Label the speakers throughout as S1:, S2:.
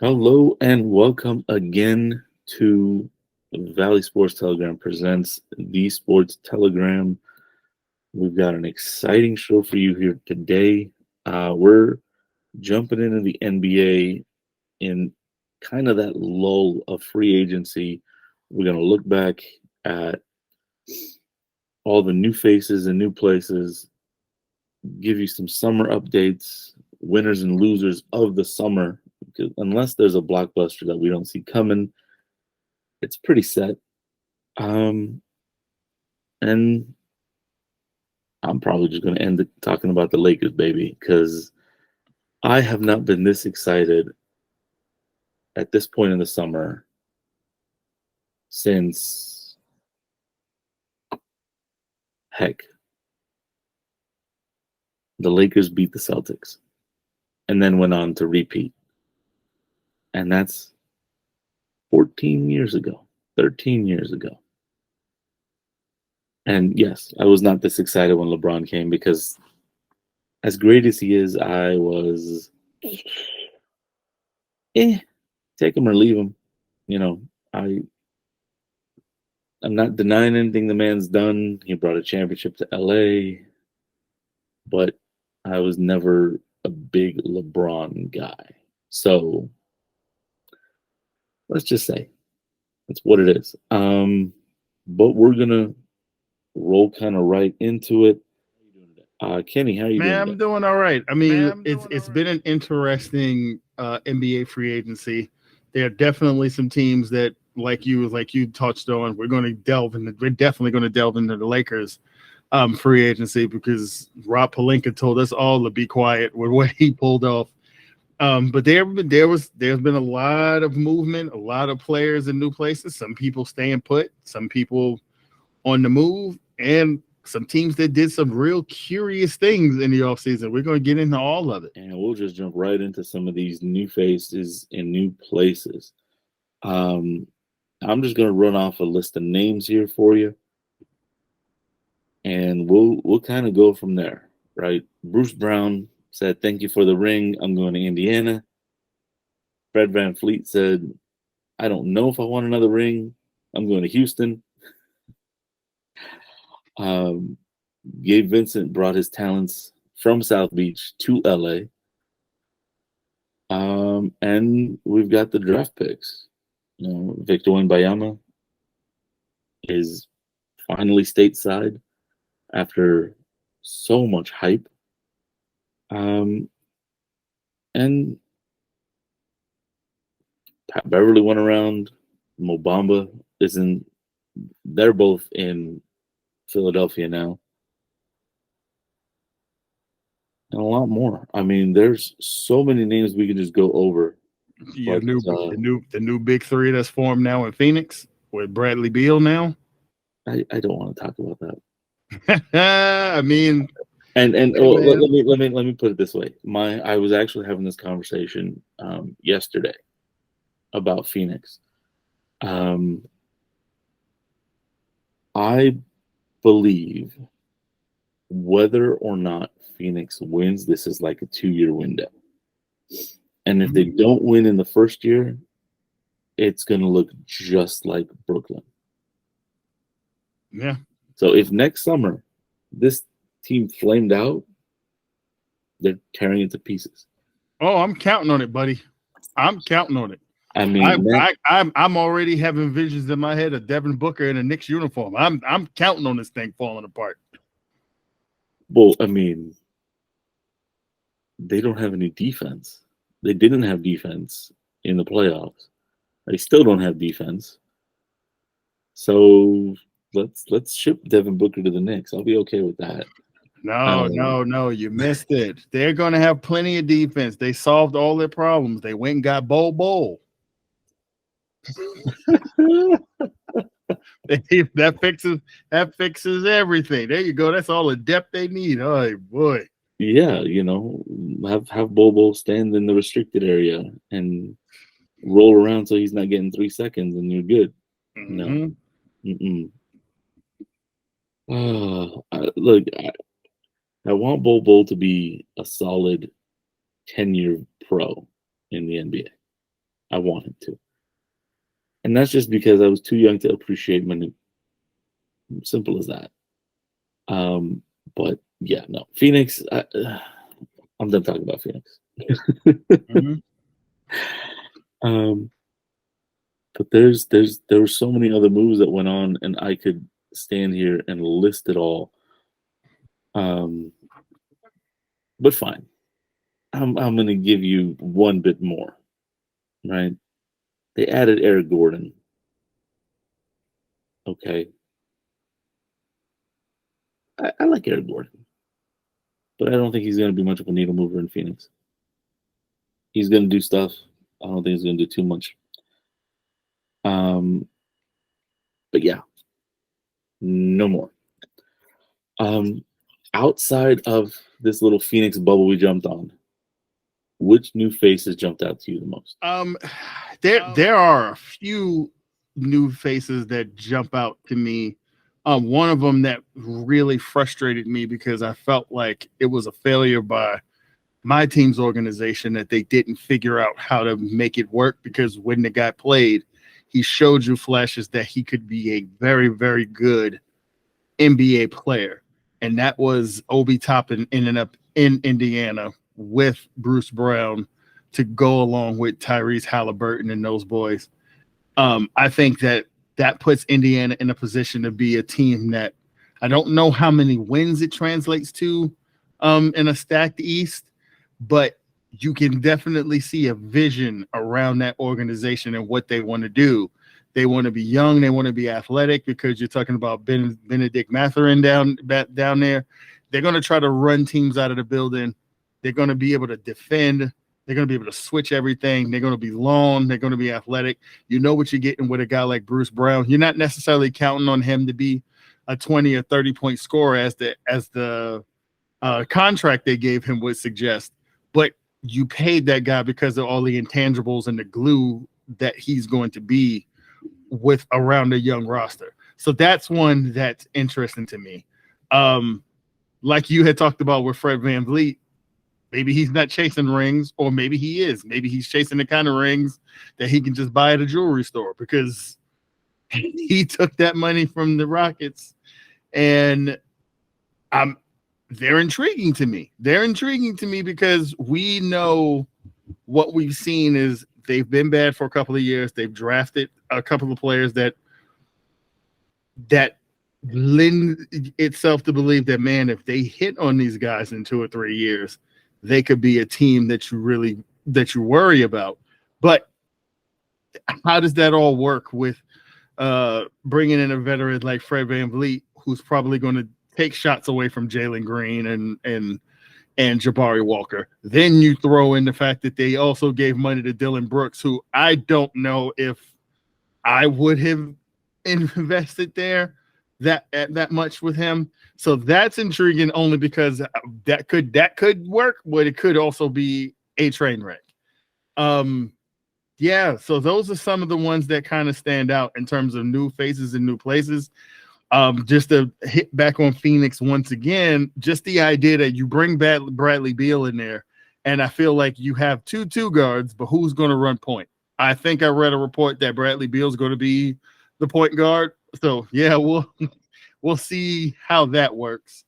S1: Hello and welcome again to Valley Sports Telegram presents the Sports Telegram. We've got an exciting show for you here today. We're jumping into the NBA in kind of that lull of free agency. We're going to look back at all the new faces and new places, give you some summer updates, winners and losers of the summer. Because unless there's a blockbuster that we don't see coming, it's pretty set. And I'm probably just going to end talking about the Lakers, baby, because I have not been this excited at this point in the summer since, heck, the Lakers beat the Celtics and then went on to repeat. And that's 14 years ago, 13 years ago. And yes, I was not this excited when LeBron came because as great as he is, I was, take him or leave him. You know, I'm not denying anything the man's done. He brought a championship to LA, but I was never a big LeBron guy. So let's just say that's what it is. But we're gonna roll kind of right into it. Kenny, how are you doing?
S2: I'm doing all right. I mean, it's been an interesting NBA free agency. There are definitely some teams that, like you touched on, we're definitely going to delve into the Lakers free agency because Rob Pelinka told us all to be quiet with what he pulled off. But there's been a lot of movement, a lot of players in new places. Some people staying put, some people on the move, and some teams that did some real curious things in the offseason. We're going to get into all of it.
S1: And we'll just jump right into some of these new faces in new places. I'm just going to run off a list of names here for you. And we'll kind of go from there, right? Bruce Brown said, "Thank you for the ring. I'm going to Indiana." Fred VanVleet said, "I don't know if I want another ring. I'm going to Houston." Gabe Vincent brought his talents from South Beach to LA. And we've got the draft picks. Victor Wembanyama is finally stateside after so much hype. And Pat Beverly went around. Mo Bamba isn't. They're both in Philadelphia now. And a lot more. I mean, there's so many names we can just go over.
S2: Yeah, the new big three that's formed now in Phoenix with Bradley Beal now.
S1: I don't want to talk about
S2: that. I mean,
S1: and let me put it this way. I was actually having this conversation yesterday about Phoenix. I believe whether or not Phoenix wins, this is like a 2-year window. And if they don't win in the first year, it's going to look just like Brooklyn.
S2: Yeah.
S1: So if next summer this team flamed out, they're tearing it to pieces.
S2: Oh, I'm counting on it, buddy. I'm counting on it.
S1: I mean,
S2: I'm already having visions in my head of Devin Booker in a Knicks uniform. I'm counting on this thing falling apart.
S1: Well, I mean, they don't have any defense. They didn't have defense in the playoffs. They still don't have defense. So let's ship Devin Booker to the Knicks. I'll be okay with that.
S2: No, you missed it. They're going to have plenty of defense. They solved all their problems. They went and got Bol. that fixes everything. There you go. That's all the depth they need. Oh boy.
S1: Yeah, have Bobo stand in the restricted area and roll around so he's not getting 3 seconds, and you're good. No. Look, I want Bobo to be a solid 10-year pro in the NBA. I want him to. And that's just because I was too young to appreciate money. Simple as that. But yeah, no. Phoenix, I'm done talking about Phoenix.
S2: Mm-hmm.
S1: But there were so many other moves that went on, and I could stand here and list it all. But fine. I'm gonna give you one bit more. Right? They added Eric Gordon. Okay. I like Eric Gordon, but I don't think he's gonna be much of a needle mover in Phoenix. He's gonna do stuff. I don't think he's gonna do too much. But yeah, no more. Outside of this little Phoenix bubble we jumped on, which new faces jumped out to you the most?
S2: There are a few new faces that jump out to me. One of them that really frustrated me because I felt like it was a failure by my team's organization that they didn't figure out how to make it work, because when the guy played, he showed you flashes that he could be a very, very good NBA player. And that was Obi Toppin ending up in Indiana with Bruce Brown to go along with Tyrese Halliburton and those boys. I think that puts Indiana in a position to be a team that I don't know how many wins it translates to in a stacked East, but you can definitely see a vision around that organization and what they want to do. They want to be young. They want to be athletic, because you're talking about Benedict Mathurin down there. They're going to try to run teams out of the building. They're going to be able to defend. They're going to be able to switch everything. They're going to be long. They're going to be athletic. You know what you're getting with a guy like Bruce Brown. You're not necessarily counting on him to be a 20 or 30-point scorer as the contract they gave him would suggest. But you paid that guy because of all the intangibles and the glue that he's going to be with around a young roster. So that's one that's interesting to me. Like you had talked about with Fred VanVleet, maybe he's not chasing rings, or maybe he is. Maybe he's chasing the kind of rings that he can just buy at a jewelry store, because he took that money from the Rockets, and they're intriguing to me. They're intriguing to me because we know what we've seen is they've been bad for a couple of years. They've drafted a couple of players that lend itself to believe that, man, if they hit on these guys in 2 or 3 years, they could be a team that you worry about. But how does that all work with bringing in a veteran like Fred VanVleet, who's probably going to take shots away from Jalen Green and Jabari Walker? Then you throw in the fact that they also gave money to Dylan Brooks, who I don't know if I would have invested there that much with him. So that's intriguing only because that could work, but it could also be a train wreck. Yeah, so those are some of the ones that kind of stand out in terms of new faces and new places. Just to hit back on Phoenix once again, just the idea that you bring Bradley Beal in there, and I feel like you have two guards, but who's going to run point? I think I read a report that Bradley Beal's going to be the point guard. So yeah, we'll see how that works.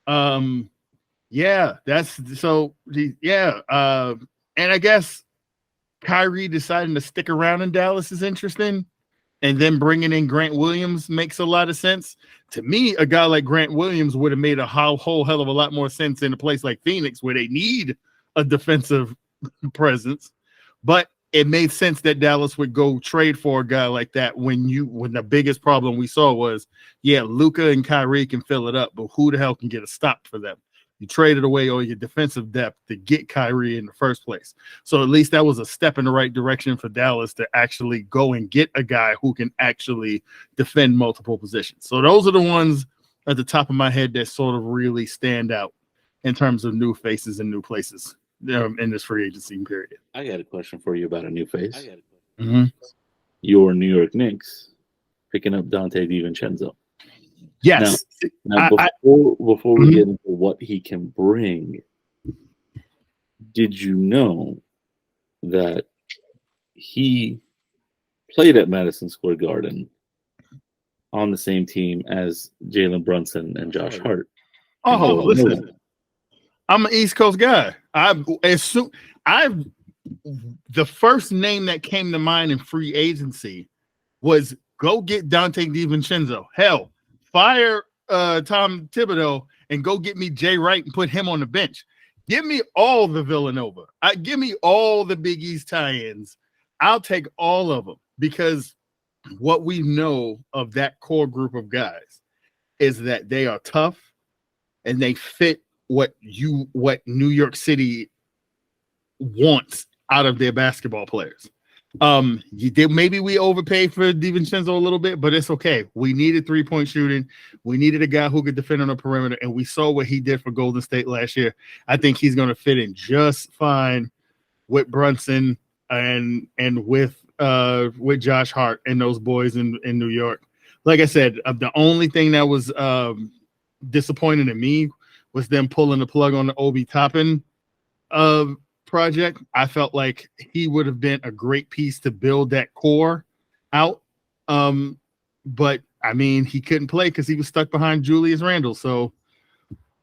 S2: Yeah, that's so yeah. And I guess Kyrie deciding to stick around in Dallas is interesting. And then bringing in Grant Williams makes a lot of sense. To me, a guy like Grant Williams would have made a whole hell of a lot more sense in a place like Phoenix, where they need a defensive presence. But it made sense that Dallas would go trade for a guy like that when the biggest problem we saw was, yeah, Luka and Kyrie can fill it up, but who the hell can get a stop for them? You traded away all your defensive depth to get Kyrie in the first place. So at least that was a step in the right direction for Dallas to actually go and get a guy who can actually defend multiple positions. So those are the ones at the top of my head that sort of really stand out in terms of new faces and new places in this free agency period.
S1: I got a question for you about a new face.
S2: Mm-hmm.
S1: Your New York Knicks picking up Dante DiVincenzo.
S2: Yes.
S1: Now before we get into what he can bring, did you know that he played at Madison Square Garden on the same team as Jalen Brunson and Josh Hart.
S2: Oh, listen, I'm an East Coast guy. The first name that came to mind in free agency was go get Dante DiVincenzo. Hell, fire Tom Thibodeau and go get me Jay Wright and put him on the bench. Give me all the Villanova. Give me all the Big East tie-ins. I'll take all of them, because what we know of that core group of guys is that they are tough and they fit what New York wants out of their basketball players. Maybe we overpaid for DiVincenzo a little bit, but it's okay. We needed 3-point shooting. We needed a guy who could defend on the perimeter, and we saw what he did for Golden State last year. I think he's going to fit in just fine with Brunson and with Josh Hart and those boys in New York. Like I said, the only thing that was disappointing to me was them pulling the plug on the Obi Toppin project. I felt like he would have been a great piece to build that core out. But I mean, he couldn't play because he was stuck behind Julius Randle. So,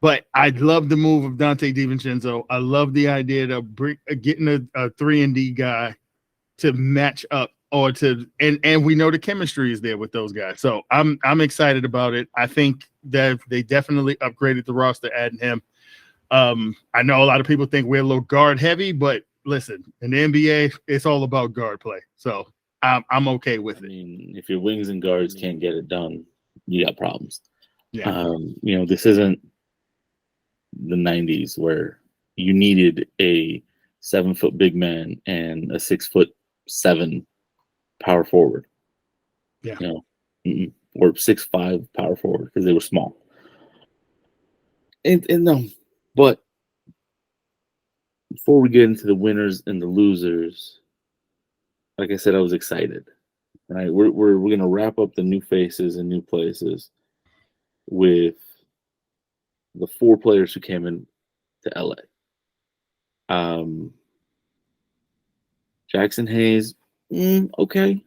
S2: but I love the move of Dante DiVincenzo. I love the idea of getting a 3-and-D guy to match up, or to and we know the chemistry is there with those guys. So I'm excited about it. I think that they definitely upgraded the roster adding him. I know a lot of people think we're a little guard heavy, but listen, in the NBA, it's all about guard play. So I'm okay with it.
S1: I mean, if your wings and guards can't get it done, you got problems.
S2: Yeah.
S1: This isn't the 90s where you needed a 7-foot big man and a 6'7" power forward.
S2: Yeah.
S1: Or 6'5" power forward, because they were small. And no, but before we get into the winners and the losers, like I said, I was excited. Right, we're gonna wrap up the new faces and new places with the 4 players who came in to LA. Jackson Hayes, okay,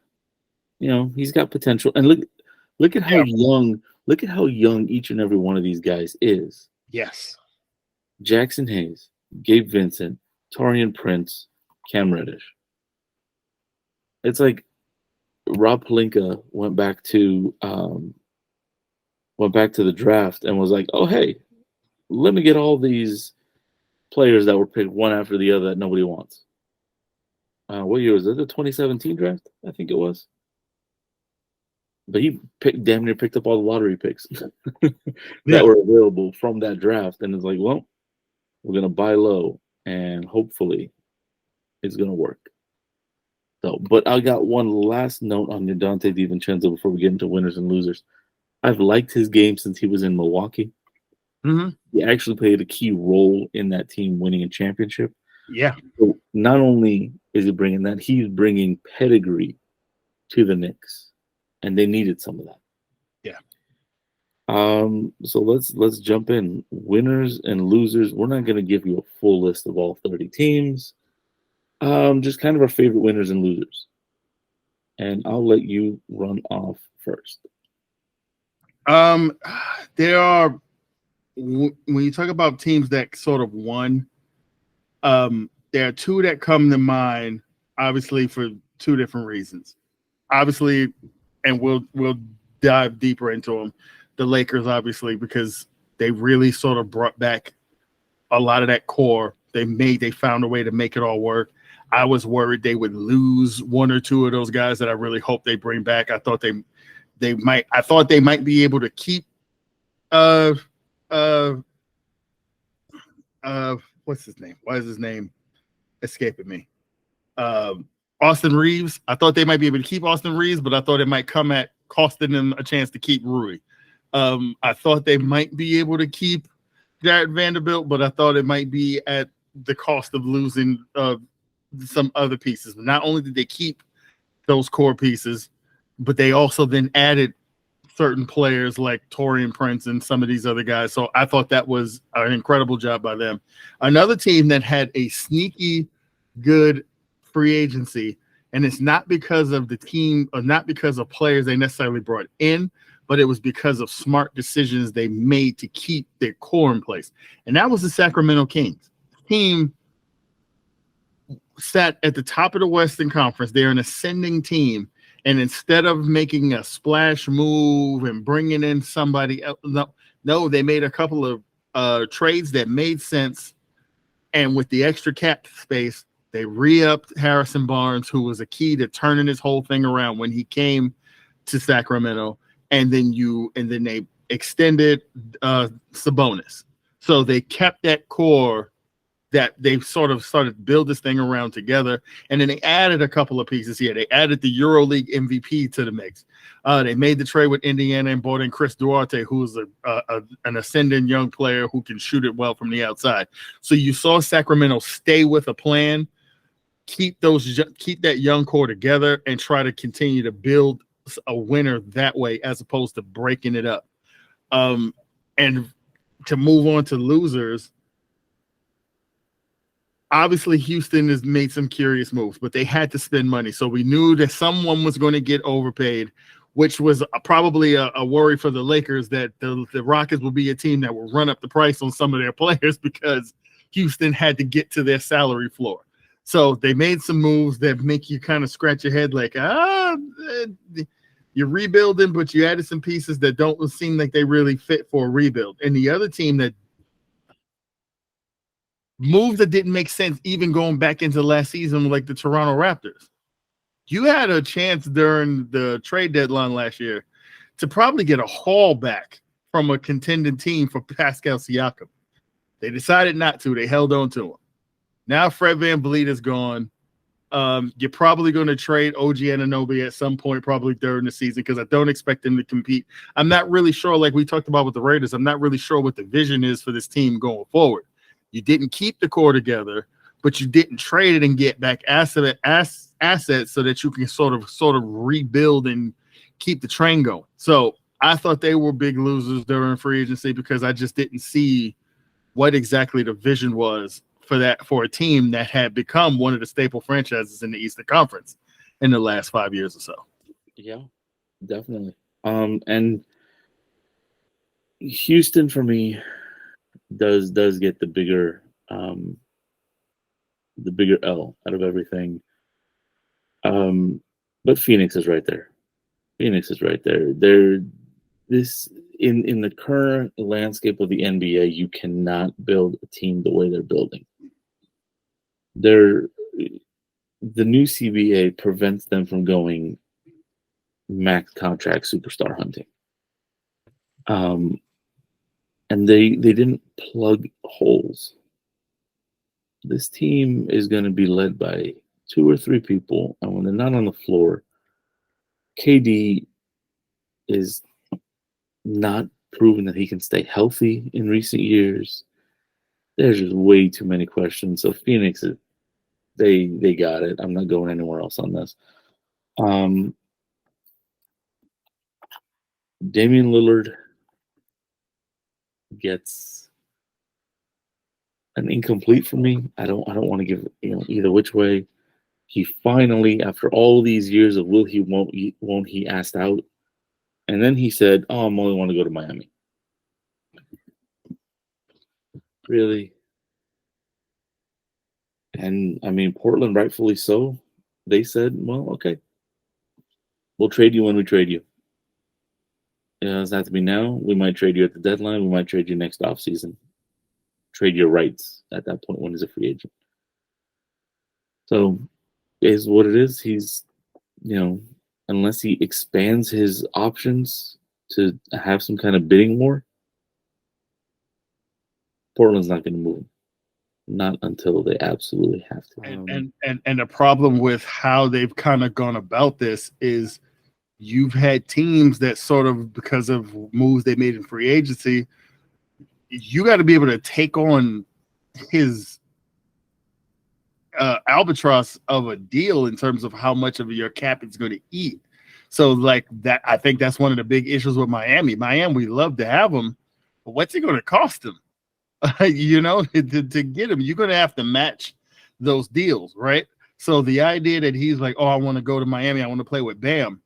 S1: he's got potential, and look at how young. Look at how young each and every one of these guys is.
S2: Yes.
S1: Jackson Hayes, Gabe Vincent, Taurean Prince, Cam Reddish. It's like Rob Pelinka went back to the draft and was like, oh, hey, let me get all these players that were picked one after the other that nobody wants. What year was it? The 2017 draft? I think it was. But he damn near picked up all the lottery picks that were available from that draft. And it's like, well, we're going to buy low and hopefully it's going to work. So, but I got one last note on your Dante DiVincenzo before we get into winners and losers. I've liked his game since he was in Milwaukee.
S2: Mm-hmm.
S1: He actually played a key role in that team winning a championship.
S2: Yeah.
S1: So not only is he bringing that, he's bringing pedigree to the Knicks. And they needed some of that.
S2: Yeah.
S1: So let's jump in. Winners and losers. We're not going to give you a full list of all 30 teams. Just kind of our favorite winners and losers. And I'll let you run off first.
S2: There are, when you talk about teams that sort of won, there are 2 that come to mind, obviously for 2 different reasons. Obviously, and we'll dive deeper into them. The Lakers, obviously, because they really sort of brought back a lot of that core. They found a way to make it all work. I was worried they would lose 1 or 2 of those guys that I really hope they bring back. I thought they might be able to keep what's his name? Why is his name escaping me? Austin Reeves. I thought they might be able to keep Austin Reeves, but I thought it might come at costing them a chance to keep Rui. I thought they might be able to keep Jared Vanderbilt, but I thought it might be at the cost of losing some other pieces. Not only did they keep those core pieces, but they also then added certain players like Taurean Prince and some of these other guys. So I thought that was an incredible job by them. Another team that had a sneaky good free agency And it's not because of the team or not because of players they necessarily brought in, but it was because of smart decisions they made to keep their core in place. And that was the Sacramento Kings. The team sat at the top of the Western Conference. They're an ascending team. And instead of making a splash move and bringing in somebody else, no, they made a couple of trades that made sense. And with the extra cap space, they re-upped Harrison Barnes, who was a key to turning this whole thing around when he came to Sacramento. And then they extended Sabonis. So they kept that core that they've sort of started to build this thing around together. And then they added a couple of pieces here. They added the EuroLeague MVP to the mix. They made the trade with Indiana and brought in Chris Duarte, who's an ascending young player who can shoot it well from the outside. So you saw Sacramento stay with a plan, keep that young core together, and try to continue to build a winner that way as opposed to breaking it up. And to move on to losers, obviously, Houston has made some curious moves, but they had to spend money. So we knew that someone was going to get overpaid, which was probably a worry for the Lakers, that the Rockets will be a team that will run up the price on some of their players because Houston had to get to their salary floor. So they made some moves that make you kind of scratch your head like, you're rebuilding, but you added some pieces that don't seem like they really fit for a rebuild. And the other team that moves that didn't make sense, even going back into last season, like the Toronto Raptors. You had a chance during the trade deadline last year to probably get a haul back from a contending team for Pascal Siakam. They decided not to. They held on to him. Now Fred VanVleet is gone. You're probably going to trade OG Anunoby at some point, probably during the season, because I don't expect him to compete. I'm not really sure, like we talked about with the Raiders, I'm not really sure what the vision is for this team going forward. You didn't keep the core together, but you didn't trade it and get back assets so that you can sort of rebuild and keep the train going. So I thought they were big losers during free agency because I just didn't see what exactly the vision was for a team that had become one of the staple franchises in the Eastern Conference in the last 5 years or so.
S1: Yeah, definitely. And Houston for me does get the bigger L out of everything. But Phoenix is right there. They're this in the current landscape of the NBA, you cannot build a team the way they're building. The new CBA prevents them from going max contract superstar hunting. And they didn't plug holes. This team is going to be led by 2 or 3 people, and when they're not on the floor, KD is not proven that he can stay healthy in recent years. There's just way too many questions. So Phoenix, they got it. I'm not going anywhere else on this. Damian Lillard gets an incomplete for me. I don't want to give either which way. He finally, after all these years of will he, won't he, asked out, and then he said, "Oh, I'm only want to go to Miami." Really? And I mean, Portland, rightfully so. They said, "Well, okay, we'll trade you when we trade you. It doesn't have to be now. We might trade you at the deadline. We might trade you next offseason. Trade your rights at that point when he's a free agent." So, it is what it is. He's, unless he expands his options to have some kind of bidding war, Portland's not going to move him. Not until they absolutely have to.
S2: And the problem with how they've kind of gone about this is you've had teams that sort of, because of moves they made in free agency, you got to be able to take on his albatross of a deal in terms of how much of your cap it's going to eat. So like that, I think that's one of the big issues with Miami. We love to have him, but what's it going to cost him? To get him, you're going to have to match those deals, right? So the idea that he's like, oh, I want to go to Miami, I want to play with Bam.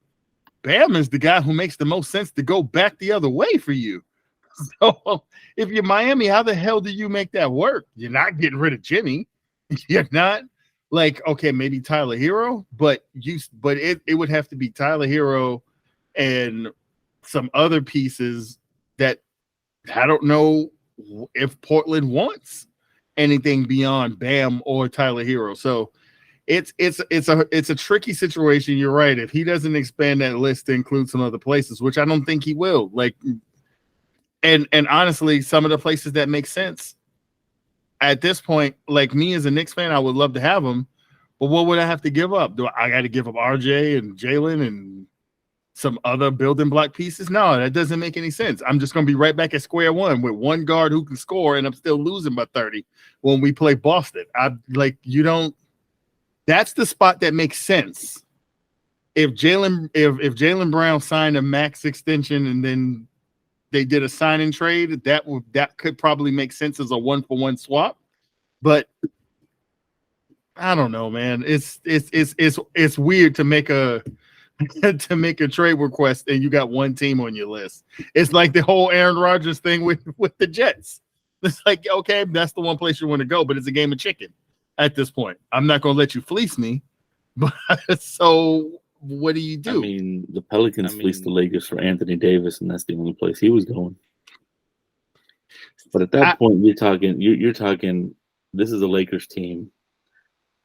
S2: Bam is the guy who makes the most sense to go back the other way for you. So if you're Miami, how the hell do you make that work? You're not getting rid of Jimmy. You're not like, okay, maybe Tyler Hero, but it would have to be Tyler Hero and some other pieces that I don't know if Portland wants anything beyond Bam or Tyler Hero. So it's a tricky situation. You're right. If he doesn't expand that list to include some other places, which I don't think he will, like, and honestly, some of the places that make sense at this point, like me as a Knicks fan, I would love to have him, but what would I have to give up? Do I got to give up RJ and Jalen and some other building block pieces? No, that doesn't make any sense. I'm just going to be right back at square one with one guard who can score, and I'm still losing by 30 when we play Boston. That's the spot that makes sense. If Jaylen Brown signed a max extension and then they did a sign and trade, that could probably make sense as a 1-for-1 swap. But I don't know, man. It's weird to make a trade request and you got one team on your list. It's like the whole Aaron Rodgers thing with the Jets. It's like, okay, that's the one place you want to go, but it's a game of chicken at this point. I'm not going to let you fleece me. But so what do you do?
S1: I mean, the Pelicans fleeced the Lakers for Anthony Davis, and that's the only place he was going. But at that point, you're talking. This is a Lakers team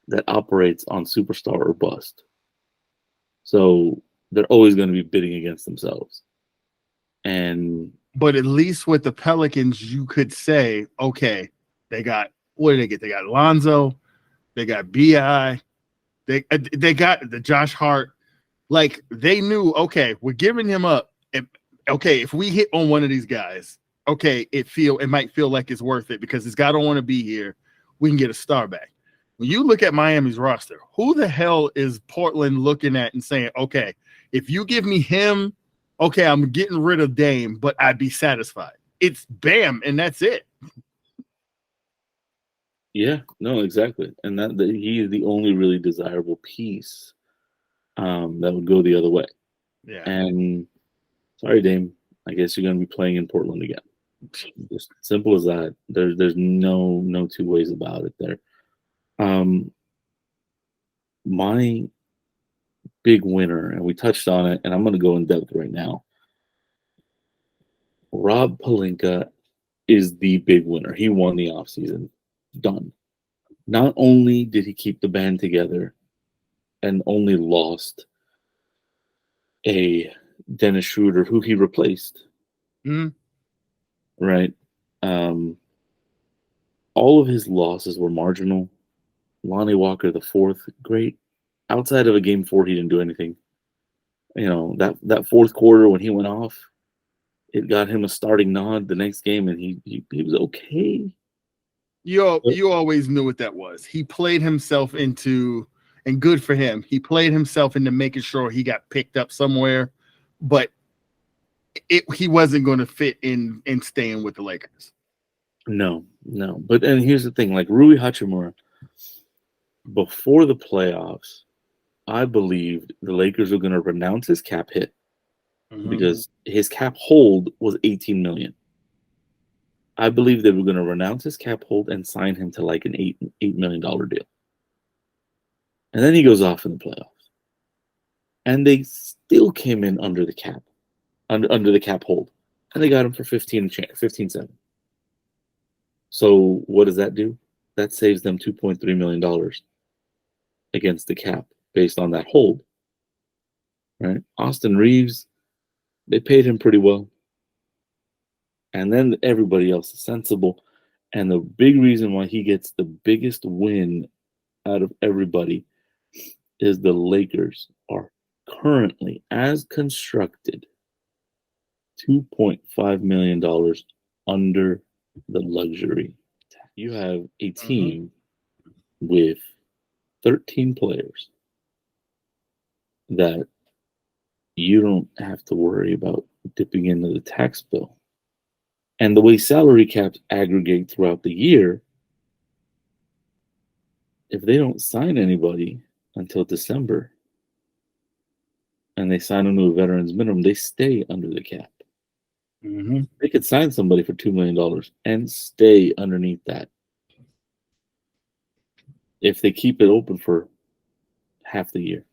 S1: that operates on superstar or bust. So they're always going to be bidding against themselves.
S2: But at least with the Pelicans, you could say, okay, they got, what did they get? They got Lonzo, they got BI, they got the Josh Hart. Like, they knew, okay, we're giving him up. Okay, if we hit on one of these guys, okay, it might feel like it's worth it because this guy don't want to be here. We can get a star back. When you look at Miami's roster, who the hell is Portland looking at and saying, okay, if you give me him, okay, I'm getting rid of Dame, but I'd be satisfied. It's Bam, and that's it.
S1: Yeah, no, exactly. And that he is the only really desirable piece that would go the other way.
S2: Yeah.
S1: And sorry, Dame, I guess you're going to be playing in Portland again. Just simple as that. There's no two ways about it there. My big winner, and we touched on it, and I'm going to go in depth right now. Rob Pelinka is the big winner. He won the offseason. Done. Not only did he keep the band together and only lost a Dennis Schroeder, who he replaced.
S2: Mm-hmm.
S1: Right? All of his losses were marginal. Lonnie Walker, the fourth, great. Outside of a game 4, he didn't do anything. You know, that fourth quarter when he went off, it got him a starting nod the next game, and he was okay.
S2: You always knew what that was. He played himself into, and good for him, he played himself into making sure he got picked up somewhere, but he wasn't going to fit in staying with the Lakers.
S1: No. But and here's the thing, like Rui Hachimura, before the playoffs, I believed the Lakers were going to renounce his cap hit because his cap hold was $18 million. I believe they were going to renounce his cap hold and sign him to like an $8 million deal. And then he goes off in the playoffs. And they still came in under the cap, under the cap hold. And they got him for 15-7. So what does that do? That saves them $2.3 million against the cap based on that hold. Right? Austin Reeves, they paid him pretty well. And then everybody else is sensible. And the big reason why he gets the biggest win out of everybody is the Lakers are currently, as constructed, $2.5 million under the luxury tax. You have a team with 13 players that you don't have to worry about dipping into the tax bill. And the way salary caps aggregate throughout the year, if they don't sign anybody until December and they sign them to a veterans minimum, they stay under the cap.
S2: Mm-hmm.
S1: They could sign somebody for $2 million and stay underneath that if they keep it open for half the year.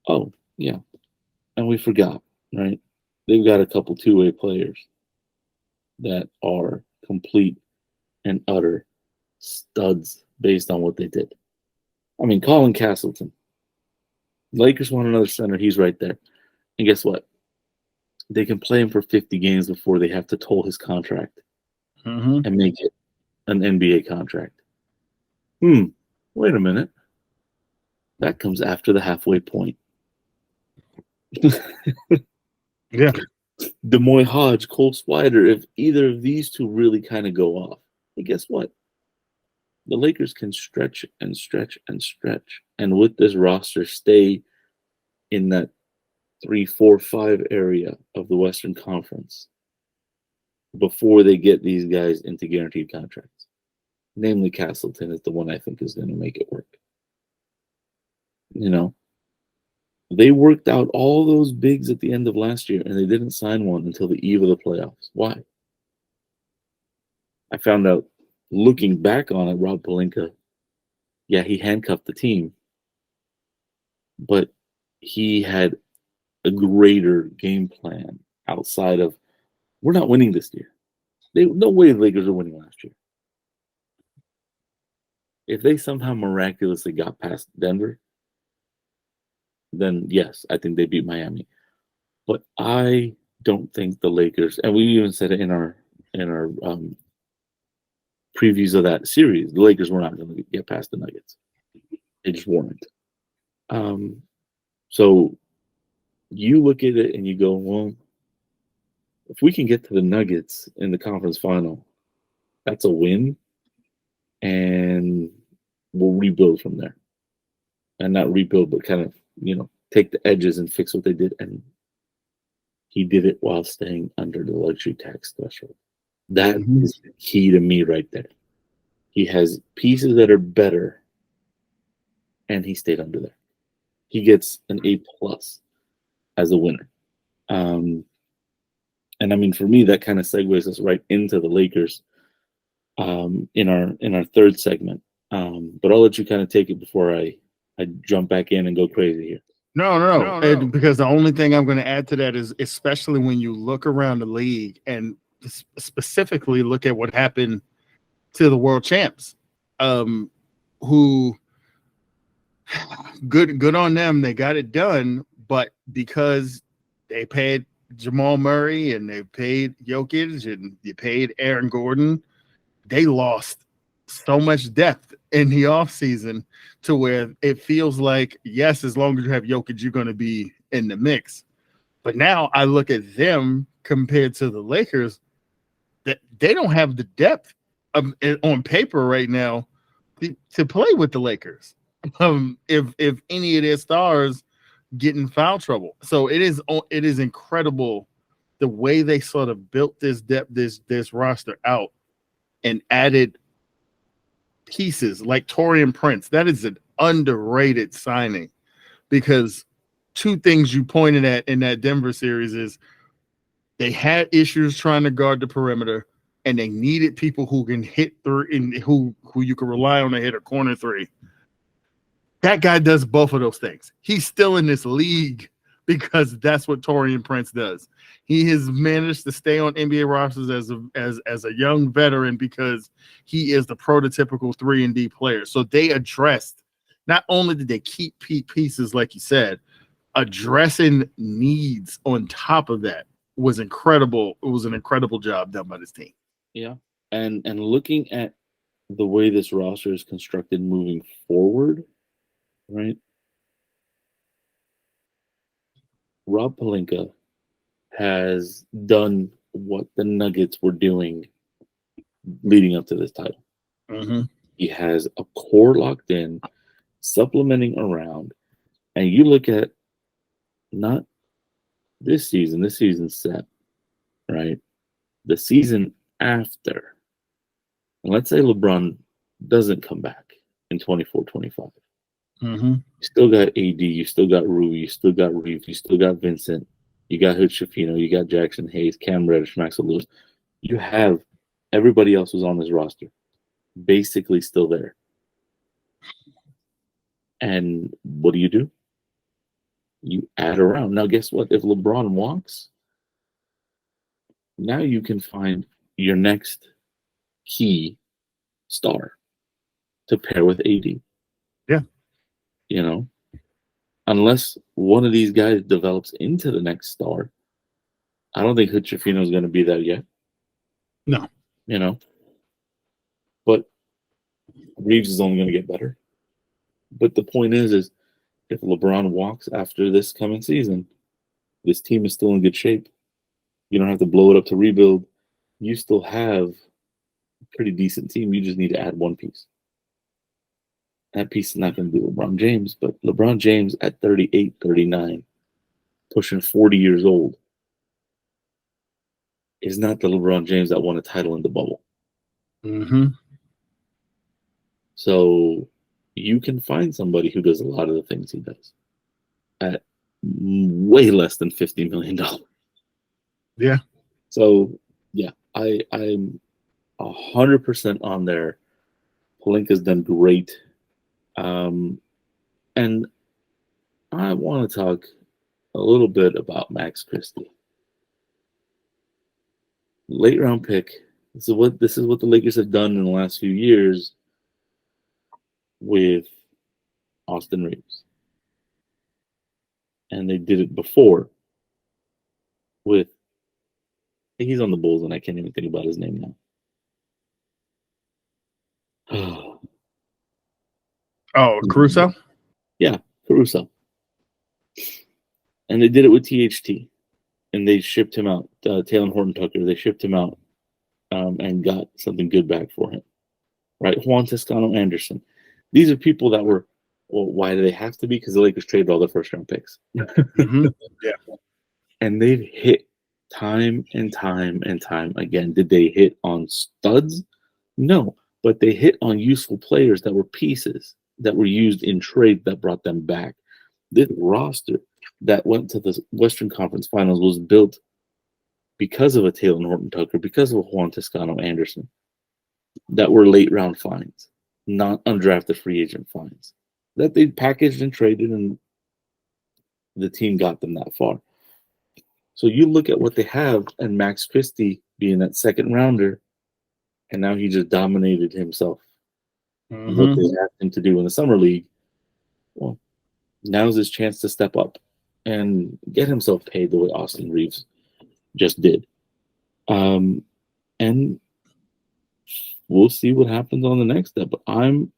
S1: Oh, yeah. And we forgot, right? They've got a couple two-way players that are complete and utter studs based on what they did. I mean, Colin Castleton. Lakers want another center. He's right there. And guess what? They can play him for 50 games before they have to toll his contract and make it an NBA contract. Wait a minute. That comes after the halfway point.
S2: Yeah.
S1: DeMoy Hodge, Colt Swider, if either of these two really kind of go off, hey, guess what? The Lakers can stretch and stretch and stretch. And with this roster, stay in that 3, 4, 5 area of the Western Conference before they get these guys into guaranteed contracts. Namely, Castleton is the one I think is going to make it work. You know, they worked out all those bigs at the end of last year, and they didn't sign one until the eve of the playoffs. Why? I found out looking back on it, Rob Pelinka, yeah, he handcuffed the team, but he had a greater game plan outside of, we're not winning this year. No way the Lakers are winning last year. If they somehow miraculously got past Denver, then yes, I think they beat Miami. But I don't think the Lakers, and we even said it in our previews of that series, the Lakers were not going to get past the Nuggets. They just weren't. So you look at it and you go, well, if we can get to the Nuggets in the conference final, that's a win, and we'll rebuild from there. And not rebuild, but kind of, take the edges and fix what they did. And he did it while staying under the luxury tax threshold. That is the key to me right there. He has pieces that are better, and he stayed under there. He gets an A+ as a winner. And I mean, for me, that kind of segues us right into the Lakers in our third segment. But I'll let you kind of take it before I jump back in and go crazy here.
S2: No. And because the only thing I'm going to add to that is, especially when you look around the league and specifically look at what happened to the world champs, who good on them, they got it done, but because they paid Jamal Murray and they paid Jokic and they paid Aaron Gordon, they lost so much depth in the offseason to where it feels like, yes, as long as you have Jokic, you're going to be in the mix. But now I look at them compared to the Lakers, that they don't have the depth on paper right now to play with the Lakers. If any of their stars get in foul trouble. So it is incredible the way they sort of built this depth, this roster out and added pieces like Taurean Prince. That is an underrated signing, because two things you pointed at in that Denver series is they had issues trying to guard the perimeter, and they needed people who can hit through and who you can rely on to hit a corner three. That guy does both of those things. He's still in this league because that's what Taurean Prince does. He has managed to stay on NBA rosters as a young veteran because he is the prototypical 3-and-D player. So they addressed, not only did they keep pieces, like you said, addressing needs on top of that was incredible. It was an incredible job done by this team.
S1: Yeah. And looking at the way this roster is constructed moving forward, right? Rob Pelinka has done what the Nuggets were doing leading up to this title. He has a core locked in, supplementing around, and you look at not this season's set, right? The season after, and let's say LeBron doesn't come back in 24-25.
S2: Mm-hmm.
S1: You still got AD, you still got Rui, you still got Reeves, you still got Vincent, you got Hood-Schifino, you got Jackson Hayes, Cam Reddish, Maxwell Lewis. You have everybody else who's on this roster basically still there. And what do? You add around. Now, guess what? If LeBron walks, now you can find your next key star to pair with AD.
S2: Yeah.
S1: You know, unless one of these guys develops into the next star, I don't think Hood-Schifino is going to be there yet.
S2: No.
S1: You know, but Reeves is only going to get better. But the point is if LeBron walks after this coming season, this team is still in good shape. You don't have to blow it up to rebuild. You still have a pretty decent team. You just need to add one piece. That piece is not going to be LeBron James, but LeBron James at 38, 39, pushing 40 years old, is not the LeBron James that won a title in the bubble.
S2: Mm-hmm.
S1: So you can find somebody who does a lot of the things he does at way less than $50 million.
S2: Yeah.
S1: So, yeah, I'm 100% on there. Pelinka's done great. And I want to talk a little bit about Max Christie. Late round pick. This is what the Lakers have done in the last few years with Austin Reeves. And they did it before with, he's on the Bulls and I can't even think about his name now.
S2: Oh, Caruso?
S1: Yeah, Caruso. And they did it with THT. And they shipped him out. Taylor Horton Tucker, they shipped him out and got something good back for him. Right? Juan Toscano Anderson. These are people that were, well, why do they have to be? Because the Lakers traded all their first-round picks.
S2: Mm-hmm. Yeah.
S1: And they've hit time and time and time again. Did they hit on studs? No. But they hit on useful players that were pieces that were used in trade that brought them back. This roster that went to the Western Conference Finals was built because of a Taylor Horton Tucker, because of a Juan Toscano Anderson, that were late round finds, not undrafted free agent finds, that they packaged and traded, and the team got them that far. So you look at what they have, and Max Christie being that second rounder, and now he just dominated himself.
S2: Mm-hmm.
S1: What they asked him to do in the summer league, well, now's his chance to step up and get himself paid the way Austin Reeves just did. And we'll see what happens on the next step. But I'm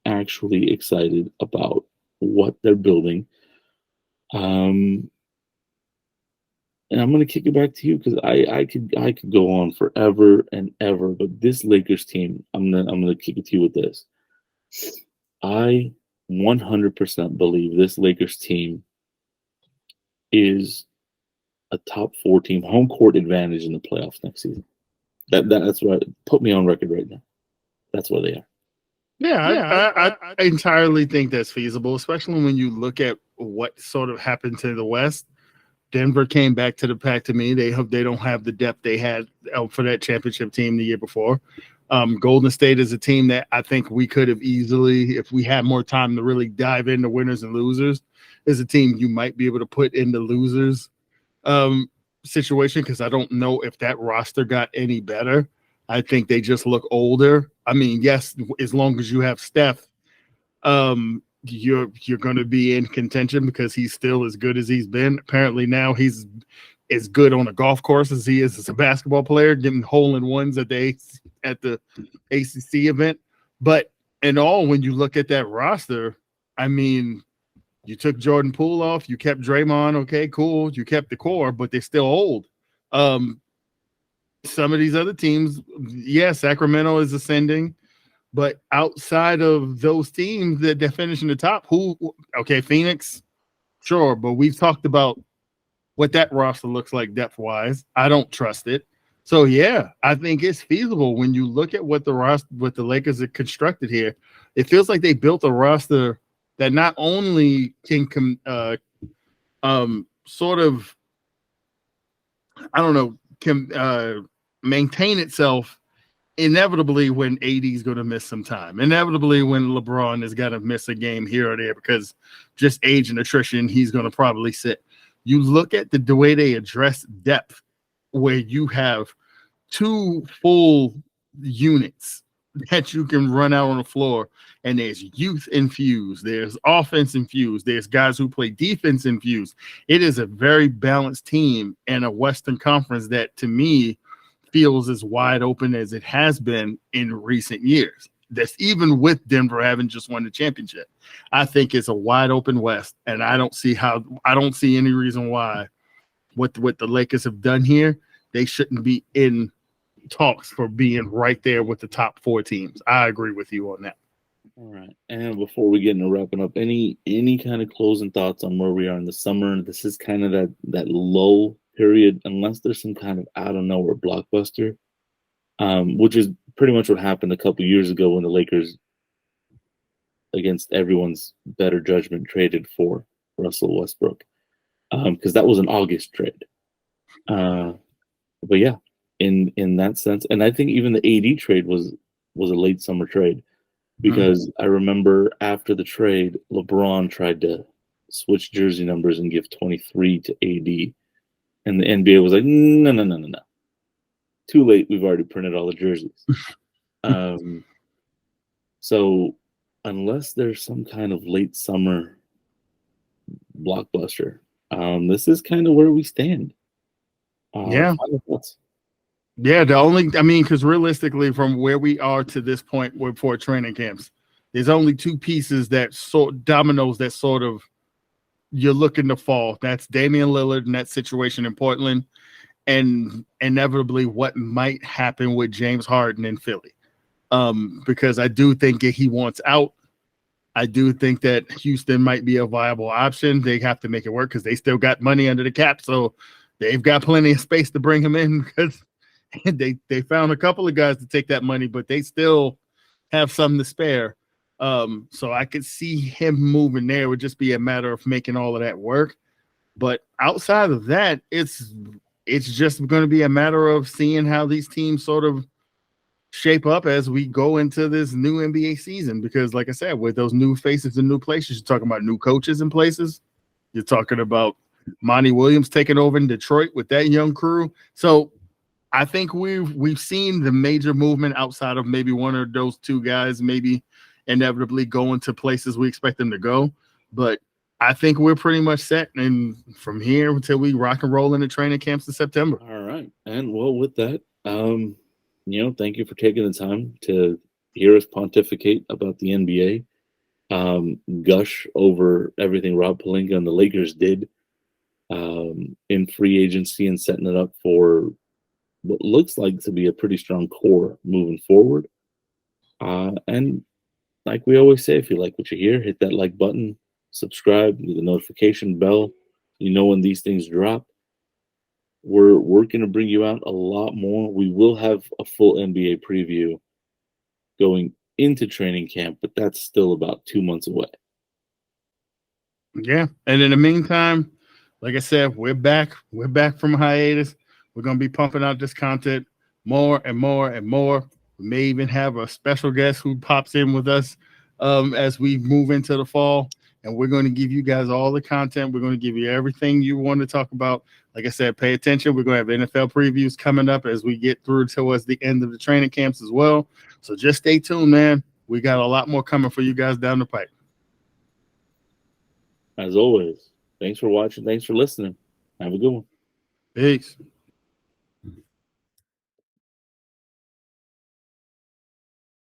S1: actually excited about what they're building. And I'm going to kick it back to you because I could go on forever and ever. But this Lakers team, I'm gonna kick it to you with this. I 100% believe this Lakers team is a top 4 team, home court advantage in the playoffs next season. That's what put me on record right now. That's where they are.
S2: Yeah, I entirely think that's feasible, especially when you look at what sort of happened to the West. Denver came back to the pack to me. They don't have the depth they had for that championship team the year before. Golden State is a team that I think we could have easily, if we had more time to really dive into winners and losers, is a team you might be able to put in the losers situation, because I don't know if that roster got any better. I think they just look older. I mean, yes, as long as you have Steph, you're going to be in contention because he's still as good as he's been. Apparently now he's as good on a golf course as he is as a basketball player, getting hole-in-ones at the ACC event. But in all, when you look at that roster, I mean, you took Jordan Poole off, you kept Draymond, okay, cool. You kept the core, but they're still old. Some of these other teams, yeah, Sacramento is ascending, but outside of those teams that finish in the top, Phoenix, sure, but we've talked about what that roster looks like depth-wise. I don't trust it. So yeah, I think it's feasible when you look at what the Lakers have constructed here. It feels like they built a roster that not only can sort of, I don't know, can maintain itself inevitably when AD is going to miss some time, inevitably when LeBron is going to miss a game here or there because just age and attrition, he's going to probably sit. You look at the way they address depth, where you have two full units that you can run out on the floor, and there's youth infused, there's offense infused, there's guys who play defense infused. It is a very balanced team and a Western Conference that, to me, feels as wide open as it has been in recent years. That's even with Denver having just won the championship. I think it's a wide open West, and I don't see any reason why what the Lakers have done here, they shouldn't be in talks for being right there with the top 4 teams. I agree with you on that.
S1: All right. And before we get into wrapping up, any kind of closing thoughts on where we are in the summer? This is kind of that lull period, unless there's some kind of out of nowhere blockbuster, which is pretty much what happened a couple years ago when the Lakers, against everyone's better judgment, traded for Russell Westbrook, because that was an August trade. But yeah, in that sense, and I think even the AD trade was a late summer trade, because I remember after the trade, LeBron tried to switch jersey numbers and give 23 to AD, and the NBA was like, no. Too late. We've already printed all the jerseys. So unless there's some kind of late summer blockbuster, this is kind of where we stand.
S2: Yeah. Because realistically, from where we are to this point for training camps, there's only 2 pieces dominoes that sort of you're looking to fall. That's Damian Lillard and that situation in Portland, and inevitably what might happen with James Harden in Philly. Because I do think he wants out. I do think that Houston might be a viable option. They have to make it work because they still got money under the cap, so they've got plenty of space to bring him in because they found a couple of guys to take that money, but they still have something to spare. So I could see him moving there. It would just be a matter of making all of that work. But outside of that, it's just going to be a matter of seeing how these teams sort of shape up as we go into this new NBA season. Because, like I said, with those new faces and new places, you're talking about new coaches in places. You're talking about Monty Williams taking over in Detroit with that young crew. So I think we've seen the major movement outside of maybe one of those 2 guys maybe inevitably going to places we expect them to go. But I think we're pretty much set, and from here until we rock and roll in the training camps in September.
S1: All right. And well, with that, thank you for taking the time to hear us pontificate about the NBA, gush over everything Rob Pelinka and the Lakers did in free agency and setting it up for what looks like to be a pretty strong core moving forward. And like we always say, if you like what you hear, hit that like button, subscribe, hit the notification bell. You know when these things drop. We're going to bring you out a lot more. We will have a full NBA preview going into training camp, but that's still about 2 months away.
S2: Yeah. And in the meantime, like I said, we're back. We're back from hiatus. We're going to be pumping out this content more and more and more. We may even have a special guest who pops in with us as we move into the fall. And we're going to give you guys all the content. We're going to give you everything you want to talk about. Like I said, pay attention. We're going to have NFL previews coming up as we get through towards the end of the training camps as well. So just stay tuned, man. We got a lot more coming for you guys down the pipe.
S1: As always, thanks for watching. Thanks for listening. Have a good one.
S2: Peace.